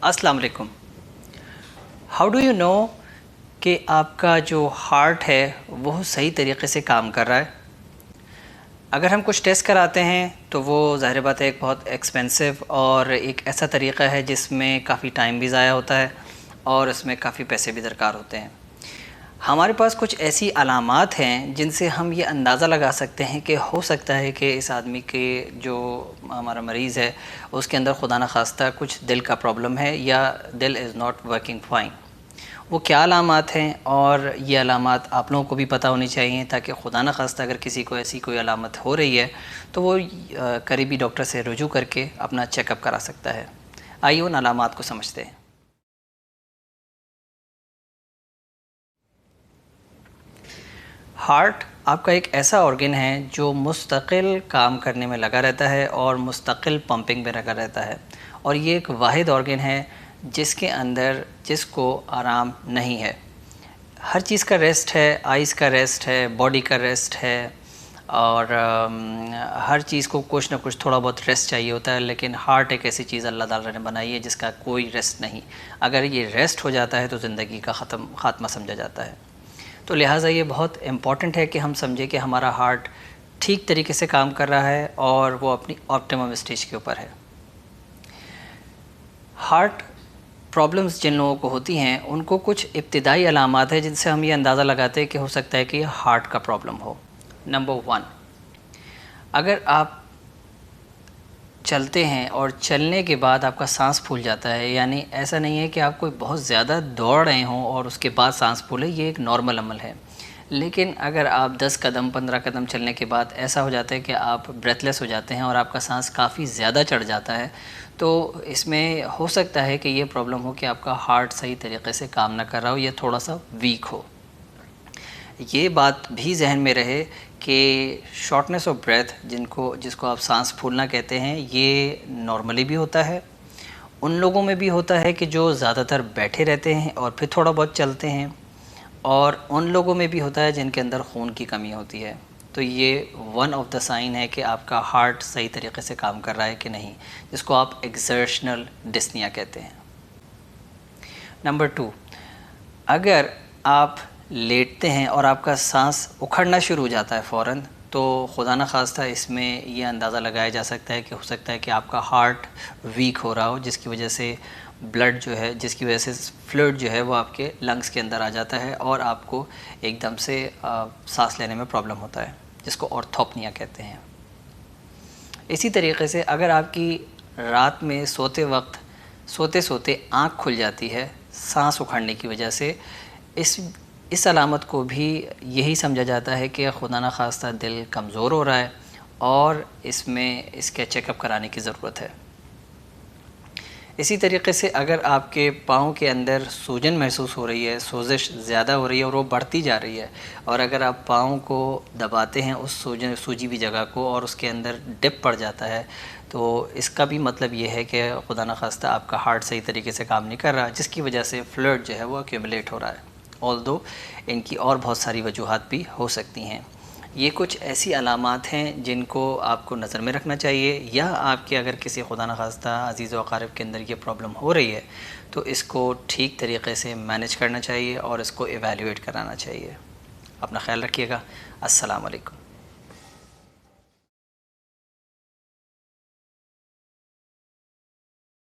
अस्सलाम वालेकुम। How do you know कि आपका जो हार्ट है वो सही तरीके से काम कर रहा है? अगर हम कुछ टेस्ट कराते हैं तो वो ज़ाहिर बात है एक बहुत एक्सपेंसिव और एक ऐसा तरीक़ा है जिसमें काफ़ी टाइम भी ज़ाया होता है और उसमें काफ़ी पैसे भी दरकार होते हैं। हमारे पास कुछ ऐसी अलामात हैं जिनसे हम ये अंदाज़ा लगा सकते हैं कि हो सकता है कि इस आदमी के जो हमारा मरीज़ है उसके अंदर खुदा न खास्ता कुछ दिल का प्रॉब्लम है या दिल इज़ नॉट वर्किंग फाइन। वो क्या अलामात हैं और ये अलामात आप लोगों को भी पता होनी चाहिए ताकि खुदा न खास्ता अगर किसी को ऐसी कोई अलामत हो रही है तो वो करीबी डॉक्टर से रुजू करके अपना चेकअप करा सकता है। आइए उन अलामात को समझते हैं। हार्ट आपका एक ऐसा ऑर्गन है जो मुस्तकिल काम करने में लगा रहता है और मुस्तकिल पंपिंग में लगा रहता है, और ये एक वाहिद ऑर्गन है जिसको आराम नहीं है। हर चीज़ का रेस्ट है, आइज़ का रेस्ट है, बॉडी का रेस्ट है, और हर चीज़ को कुछ ना कुछ थोड़ा बहुत रेस्ट चाहिए होता है। लेकिन हार्ट एक ऐसी चीज़ अल्लाह ताला ने बनाई है जिसका कोई रेस्ट नहीं। अगर ये रेस्ट हो जाता है तो ज़िंदगी का ख़ात्मा समझा जाता है। तो लिहाजा ये बहुत इम्पॉर्टेंट है कि हम समझें कि हमारा हार्ट ठीक तरीके से काम कर रहा है और वो अपनी ऑप्टिमम स्टेज के ऊपर है। हार्ट प्रॉब्लम्स जिन लोगों को होती हैं उनको कुछ इब्तिदाई अलामात है जिनसे हम ये अंदाज़ा लगाते हैं कि हो सकता है कि ये हार्ट का प्रॉब्लम हो। नंबर 1, अगर आप चलते हैं और चलने के बाद आपका सांस फूल जाता है, यानी ऐसा नहीं है कि आप कोई बहुत ज़्यादा दौड़ रहे हों और उसके बाद सांस फूले, ये एक नॉर्मल अमल है। लेकिन अगर आप 10 कदम 15 कदम चलने के बाद ऐसा हो जाता है कि आप ब्रेथलेस हो जाते हैं और आपका सांस काफ़ी ज़्यादा चढ़ जाता है, तो इसमें हो सकता है कि ये प्रॉब्लम हो कि आपका हार्ट सही तरीके से काम ना कर रहा हो या थोड़ा सा वीक हो। ये बात भी जहन में रहे कि शॉर्टनेस ऑफ ब्रेथ जिसको आप सांस फूलना कहते हैं, ये नॉर्मली भी होता है। उन लोगों में भी होता है कि जो ज़्यादातर बैठे रहते हैं और फिर थोड़ा बहुत चलते हैं, और उन लोगों में भी होता है जिनके अंदर खून की कमी होती है। तो ये वन ऑफ द साइन है कि आपका हार्ट सही तरीके से काम कर रहा है कि नहीं, जिसको आप एक्सर्शनल डिस्निया कहते हैं। नंबर 2, अगर आप लेटते हैं और आपका सांस उखड़ना शुरू हो जाता है फ़ौरन, तो खुदा न खास्ता इसमें ये अंदाज़ा लगाया जा सकता है कि हो सकता है कि आपका हार्ट वीक हो रहा हो, जिसकी वजह से ब्लड जो है, जिसकी वजह से फ्लूइड जो है वो आपके लंग्स के अंदर आ जाता है और आपको एकदम से सांस लेने में प्रॉब्लम होता है, जिसको ऑर्थोपनिया कहते हैं। इसी तरीके से अगर आपकी रात में सोते वक्त सोते सोते आँख खुल जाती है सांस उखड़ने की वजह से, इस अलामत को भी यही समझा जाता है कि खुदा न खास्ता दिल कमज़ोर हो रहा है और इसमें इसके चेकअप कराने की ज़रूरत है। इसी तरीके से अगर आपके पाँव के अंदर सूजन महसूस हो रही है, सोजिश ज़्यादा हो रही है और वो बढ़ती जा रही है, और अगर आप पाँव को दबाते हैं उस सूजी हुई जगह को और उसके अंदर डिप पड़ जाता है, तो इसका भी मतलब ये है कि खुदा न खास्ता आपका हार्ट सही तरीके से काम नहीं कर रहा, जिसकी वजह से फ्लूइड जो है वो एक्यूमुलेट हो रहा है। ऑल्दो इनकी और बहुत सारी वजूहात भी हो सकती हैं। ये कुछ ऐसी अलामात हैं जिनको आपको नज़र में रखना चाहिए, या आपके अगर किसी खुदा न खास्ता अज़ीज़ व अक़ारिब के अंदर ये प्रॉब्लम हो रही है तो इसको ठीक तरीके से मैनेज करना चाहिए और इसको एवेल्यूएट कराना चाहिए। अपना ख्याल रखिएगा। अस्सलाम वालेकुम।